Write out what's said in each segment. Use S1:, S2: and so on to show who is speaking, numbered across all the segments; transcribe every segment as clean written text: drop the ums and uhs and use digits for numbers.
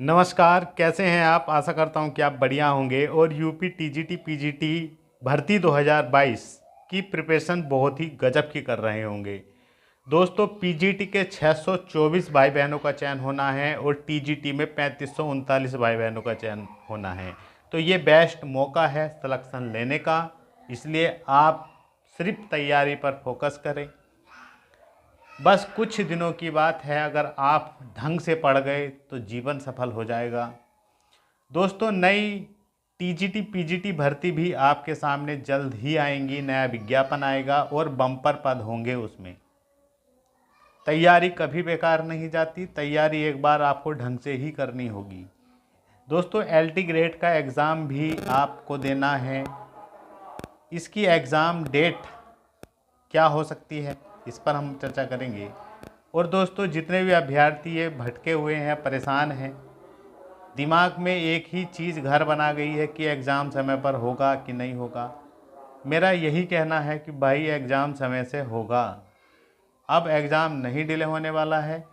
S1: नमस्कार, कैसे हैं आप? आशा करता हूं कि आप बढ़िया होंगे और यूपी टीजीटी पीजीटी भर्ती 2022 की प्रिपरेशन बहुत ही गजब की कर रहे होंगे। दोस्तों, पीजीटी के 624 भाई बहनों का चयन होना है और टीजीटी में 3539 भाई बहनों का चयन होना है। तो ये बेस्ट मौका है सिलेक्शन लेने का, इसलिए आप सिर्फ तैयारी पर फोकस करें। बस कुछ दिनों की बात है, अगर आप ढंग से पढ़ गए तो जीवन सफल हो जाएगा। दोस्तों, नई टीजीटी पीजीटी भर्ती भी आपके सामने जल्द ही आएंगी। नया विज्ञापन आएगा और बम्पर पद होंगे उसमें। तैयारी कभी बेकार नहीं जाती, तैयारी एक बार आपको ढंग से ही करनी होगी। दोस्तों, एलटी ग्रेड का एग्ज़ाम भी आपको देना है। इसकी एग्ज़ाम डेट क्या हो सकती है, इस पर हम चर्चा करेंगे। और दोस्तों, जितने भी अभ्यर्थी ये भटके हुए हैं, परेशान हैं, दिमाग में एक ही चीज़ घर बना गई है कि एग्ज़ाम समय पर होगा कि नहीं होगा। मेरा यही कहना है कि भाई एग्ज़ाम समय से होगा। अब एग्ज़ाम नहीं डिले होने वाला है।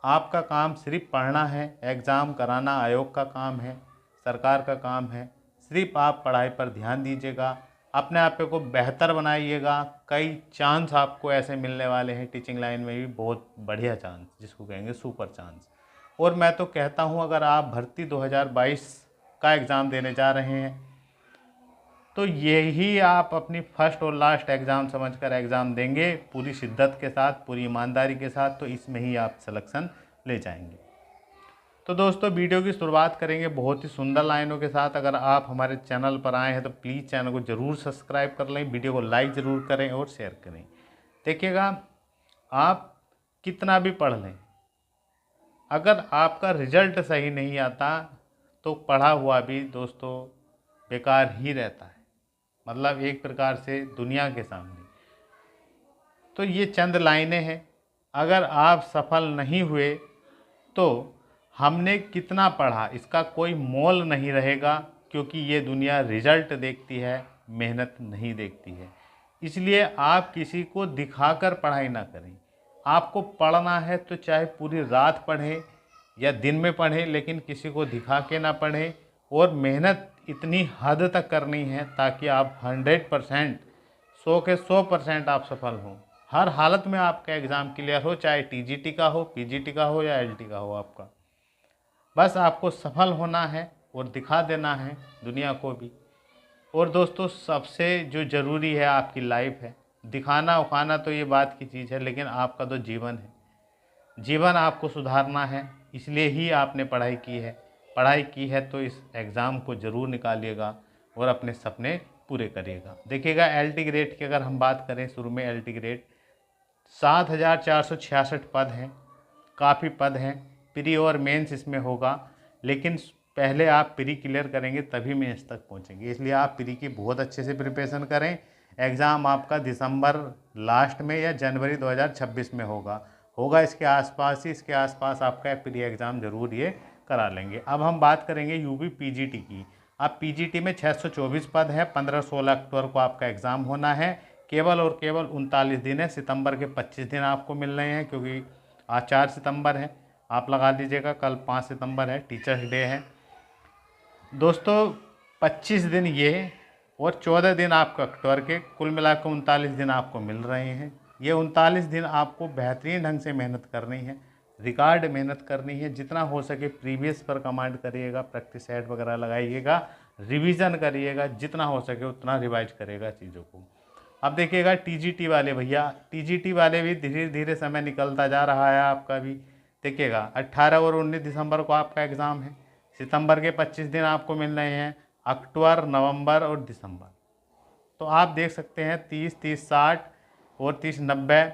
S1: आपका काम सिर्फ पढ़ना है। एग्ज़ाम कराना आयोग का काम है, सरकार का काम है। सिर्फ आप पढ़ाई पर ध्यान दीजिएगा, अपने आप को बेहतर बनाइएगा। कई चांस आपको ऐसे मिलने वाले हैं टीचिंग लाइन में भी, बहुत बढ़िया चांस, जिसको कहेंगे सुपर चांस। और मैं तो कहता हूं, अगर आप भर्ती 2022 का एग्ज़ाम देने जा रहे हैं तो यही आप अपनी फर्स्ट और लास्ट एग्ज़ाम समझकर एग्ज़ाम देंगे, पूरी शिद्दत के साथ, पूरी ईमानदारी के साथ, तो इसमें ही आप सिलेक्शन ले जाएंगे। तो दोस्तों, वीडियो की शुरुआत करेंगे बहुत ही सुंदर लाइनों के साथ। अगर आप हमारे चैनल पर आए हैं तो प्लीज़ चैनल को ज़रूर सब्सक्राइब कर लें, वीडियो को लाइक ज़रूर करें और शेयर करें। देखिएगा, आप कितना भी पढ़ लें, अगर आपका रिजल्ट सही नहीं आता तो पढ़ा हुआ भी दोस्तों बेकार ही रहता है। मतलब एक प्रकार से दुनिया के सामने। तो ये चंद लाइनें हैं। अगर आप सफल नहीं हुए तो हमने कितना पढ़ा इसका कोई मोल नहीं रहेगा, क्योंकि ये दुनिया रिजल्ट देखती है, मेहनत नहीं देखती है। इसलिए आप किसी को दिखाकर पढ़ाई ना करें। आपको पढ़ना है तो चाहे पूरी रात पढ़ें या दिन में पढ़ें, लेकिन किसी को दिखा के ना पढ़ें। और मेहनत इतनी हद तक करनी है ताकि आप 100%, 100 के 100% आप सफल हों। हर हालत में आपका एग्ज़ाम क्लियर हो, चाहे टीजीटी का हो, पीजीटी का हो या एलटी का हो। आपका बस आपको सफल होना है और दिखा देना है दुनिया को भी। और दोस्तों, सबसे जो ज़रूरी है आपकी लाइफ है। दिखाना उखाना तो ये बात की चीज़ है, लेकिन आपका तो जीवन है। जीवन आपको सुधारना है, इसलिए ही आपने पढ़ाई की है। पढ़ाई की है तो इस एग्ज़ाम को ज़रूर निकालिएगा और अपने सपने पूरे करिएगा। देखिएगा, एलटी ग्रेड की अगर हम बात करें, शुरू में एलटी ग्रेड 7466 पद हैं, काफ़ी पद हैं। प्री और मेंस इसमें होगा, लेकिन पहले आप प्री क्लियर करेंगे तभी मेंस तक पहुंचेंगे। इसलिए आप प्री की बहुत अच्छे से प्रिपरेशन करें। एग्ज़ाम आपका दिसंबर लास्ट में या जनवरी 2026 में होगा इसके आसपास ही। इसके आसपास आपका प्री एग्ज़ाम ज़रूर ये करा लेंगे। अब हम बात करेंगे यूपी पीजीटी की। अब पीजीटी में 624 पद है। 15-16 अक्टूबर को आपका एग्ज़ाम होना है। केवल और केवल 39 दिन है। सितंबर के 25 दिन आपको मिल रहे हैं, क्योंकि आज 4 सितंबर है। आप लगा दीजिएगा, कल 5 सितंबर है, टीचर्स डे है। दोस्तों, 25 दिन ये और 14 दिन आपको अक्टूबर के, कुल मिलाकर 39 दिन आपको मिल रहे हैं। ये 39 दिन आपको बेहतरीन ढंग से मेहनत करनी है, रिकॉर्ड मेहनत करनी है। जितना हो सके प्रीवियस पर कमांड करिएगा, प्रैक्टिस सेट वगैरह लगाइएगा, रिवीजन करिएगा, जितना हो सके उतना रिवाइज करिएगा चीज़ों को। अब देखिएगा, टीजीटी वाले भैया, टीजीटी वाले भी धीरे धीरे समय निकलता जा रहा है आपका भी। देखिएगा, 18 और 19 दिसंबर को आपका एग्ज़ाम है। सितंबर के 25 दिन आपको मिल रहे हैं, अक्टूबर, नवंबर और दिसंबर। तो आप देख सकते हैं 30-30-60 और 30-90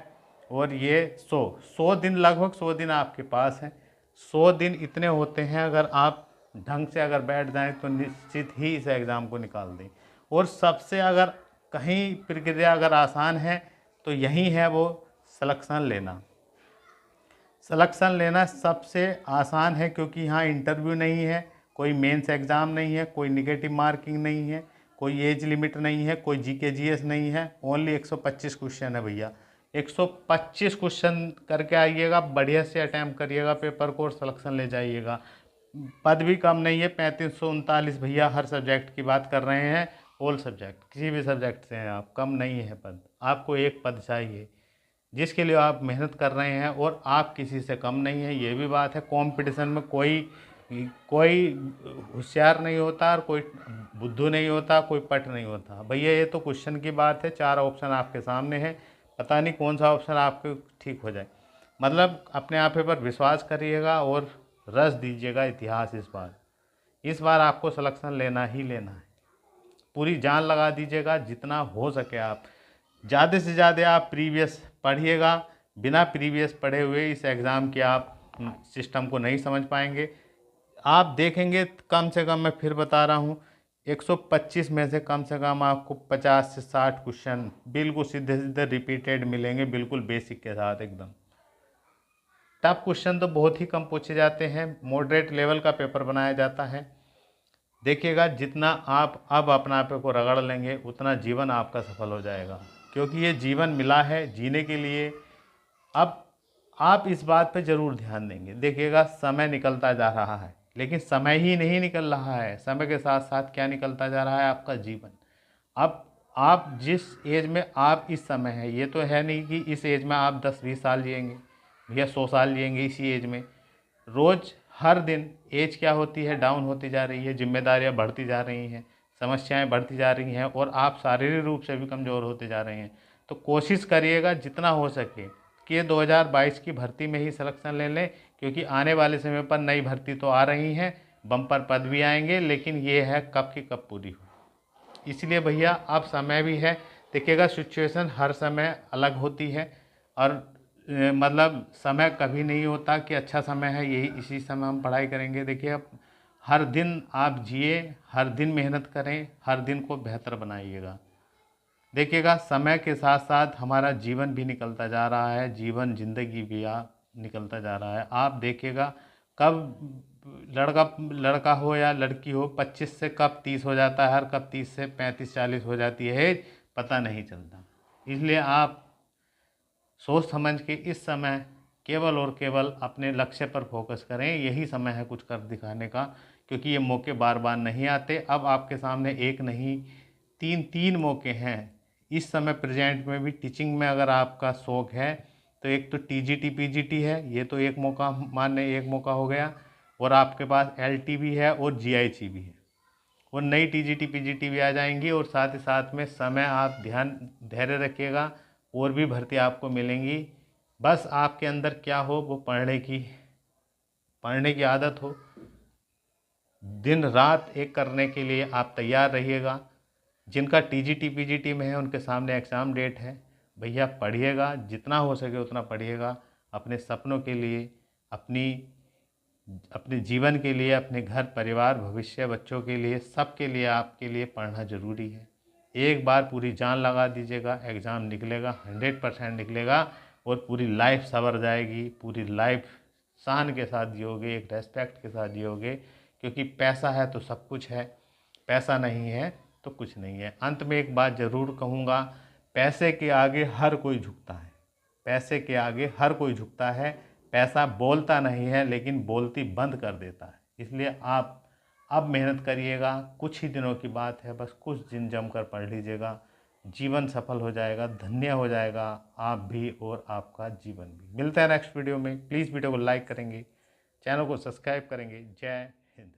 S1: और ये 100 दिन, लगभग 100 दिन आपके पास हैं। 100 दिन इतने होते हैं, अगर आप ढंग से अगर बैठ जाएं तो निश्चित ही इस एग्ज़ाम को निकाल दें। और सबसे अगर कहीं प्रक्रिया अगर आसान है तो यही है, वो सिलेक्शन लेना। सिलेक्शन लेना सबसे आसान है, क्योंकि यहाँ इंटरव्यू नहीं है, कोई मेंस एग्ज़ाम नहीं है, कोई निगेटिव मार्किंग नहीं है, कोई एज लिमिट नहीं है, कोई जीके जीएस नहीं है। ओनली 125 क्वेश्चन है भैया। 125 क्वेश्चन करके आइएगा, बढ़िया से अटैम्प्ट करिएगा पेपर को और सिलेक्शन ले जाइएगा। पद भी कम नहीं है, 3539 भैया हर सब्जेक्ट की बात कर रहे हैं। ऑल सब्जेक्ट, किसी भी सब्जेक्ट से हैं आप, कम नहीं है पद। आपको एक पद चाहिए जिसके लिए आप मेहनत कर रहे हैं, और आप किसी से कम नहीं है, ये भी बात है। कंपटीशन में कोई कोई होशियार नहीं होता और कोई बुद्धू नहीं होता, कोई पट नहीं होता भैया। ये तो क्वेश्चन की बात है, 4 ऑप्शन आपके सामने है, पता नहीं कौन सा ऑप्शन आपके ठीक हो जाए। मतलब अपने आप पर विश्वास करिएगा और रस दीजिएगा इतिहास। इस बार आपको सिलेक्शन लेना ही लेना है, पूरी जान लगा दीजिएगा जितना हो सके आप। ज़्यादा से ज़्यादा आप प्रीवियस पढ़िएगा, बिना प्रीवियस पढ़े हुए इस एग्ज़ाम के आप सिस्टम को नहीं समझ पाएंगे। आप देखेंगे कम से कम, मैं फिर बता रहा हूँ, 125 में से कम आपको 50 से 60 क्वेश्चन बिल्कुल सीधे सीधे रिपीटेड मिलेंगे, बिल्कुल बेसिक के साथ एकदम। टफ क्वेश्चन तो बहुत ही कम पूछे जाते हैं, मॉडरेट लेवल का पेपर बनाया जाता है। देखिएगा जितना आप अब अपना आप को रगड़ लेंगे उतना जीवन आपका सफल हो जाएगा, क्योंकि ये जीवन मिला है जीने के लिए। अब आप इस बात पे ज़रूर ध्यान देंगे। देखिएगा समय निकलता जा रहा है, लेकिन समय ही नहीं निकल रहा है, समय के साथ साथ क्या निकलता जा रहा है, आपका जीवन। अब आप जिस एज में आप इस समय है, ये तो है नहीं कि इस एज में आप 10-20 साल जिएंगे या 100 साल जिएंगे। इसी एज में रोज़ हर दिन एज क्या होती है, डाउन होती जा रही है, जिम्मेदारियां बढ़ती जा रही हैं, समस्याएं बढ़ती जा रही हैं, और आप शारीरिक रूप से भी कमज़ोर होते जा रहे हैं। तो कोशिश करिएगा जितना हो सके कि 2022 की भर्ती में ही सिलेक्शन ले लें, क्योंकि आने वाले समय पर नई भर्ती तो आ रही हैं, बम्पर पद भी आएंगे, लेकिन ये है कब की कब पूरी हो। इसलिए भैया अब समय भी है। देखिएगा सिचुएशन हर समय अलग होती है, और मतलब समय कभी नहीं होता कि अच्छा समय है यही इसी समय हम पढ़ाई करेंगे। देखिए अब हर दिन आप जिए, हर दिन मेहनत करें, हर दिन को बेहतर बनाइएगा। देखिएगा समय के साथ साथ हमारा जीवन भी निकलता जा रहा है, जीवन जिंदगी भी निकलता जा रहा है। आप देखिएगा कब लड़का हो या लड़की हो, 25 से कब 30 हो जाता है, हर कब 30 से 35-40 हो जाती है, पता नहीं चलता। इसलिए आप सोच समझ के इस समय केवल और केवल अपने लक्ष्य पर फोकस करें, यही समय है कुछ कर दिखाने का, क्योंकि ये मौके बार बार नहीं आते। अब आपके सामने एक नहीं, तीन मौके हैं इस समय प्रेजेंट में भी। टीचिंग में अगर आपका शौक है तो एक तो टीजीटी पीजीटी है, ये तो एक मौका, एक मौका हो गया, और आपके पास एलटी भी है और जीआईसी भी है, और नई टीजीटी पीजीटी भी आ जाएंगी। और साथ ही साथ में समय आप धैर्य रखिएगा, और भी भर्ती आपको मिलेंगी। बस आपके अंदर क्या हो, वो पढ़ने की आदत हो, दिन रात एक करने के लिए आप तैयार रहिएगा। जिनका टीजीटी पीजीटी में है उनके सामने एग्ज़ाम डेट है, भैया पढ़िएगा, जितना हो सके उतना पढ़िएगा, अपने सपनों के लिए, अपने जीवन के लिए, अपने घर परिवार भविष्य बच्चों के लिए, सबके लिए आपके लिए पढ़ना ज़रूरी है। एक बार पूरी जान लगा दीजिएगा, एग्ज़ाम निकलेगा, 100% निकलेगा, और पूरी लाइफ संवर जाएगी, पूरी लाइफ शान के साथ जियोगे, एक रेस्पेक्ट के साथ जियोगे, क्योंकि पैसा है तो सब कुछ है, पैसा नहीं है तो कुछ नहीं है। अंत में एक बात ज़रूर कहूँगा, पैसे के आगे हर कोई झुकता है, पैसे के आगे हर कोई झुकता है। पैसा बोलता नहीं है, लेकिन बोलती बंद कर देता है। इसलिए आप अब मेहनत करिएगा, कुछ ही दिनों की बात है, बस कुछ दिन जमकर पढ़ लीजिएगा, जीवन सफल हो जाएगा, धन्य हो जाएगा आप भी और आपका जीवन भी। मिलते हैं नेक्स्ट वीडियो में। प्लीज़ वीडियो को लाइक करेंगे, चैनल को सब्सक्राइब करेंगे। जय हिंद।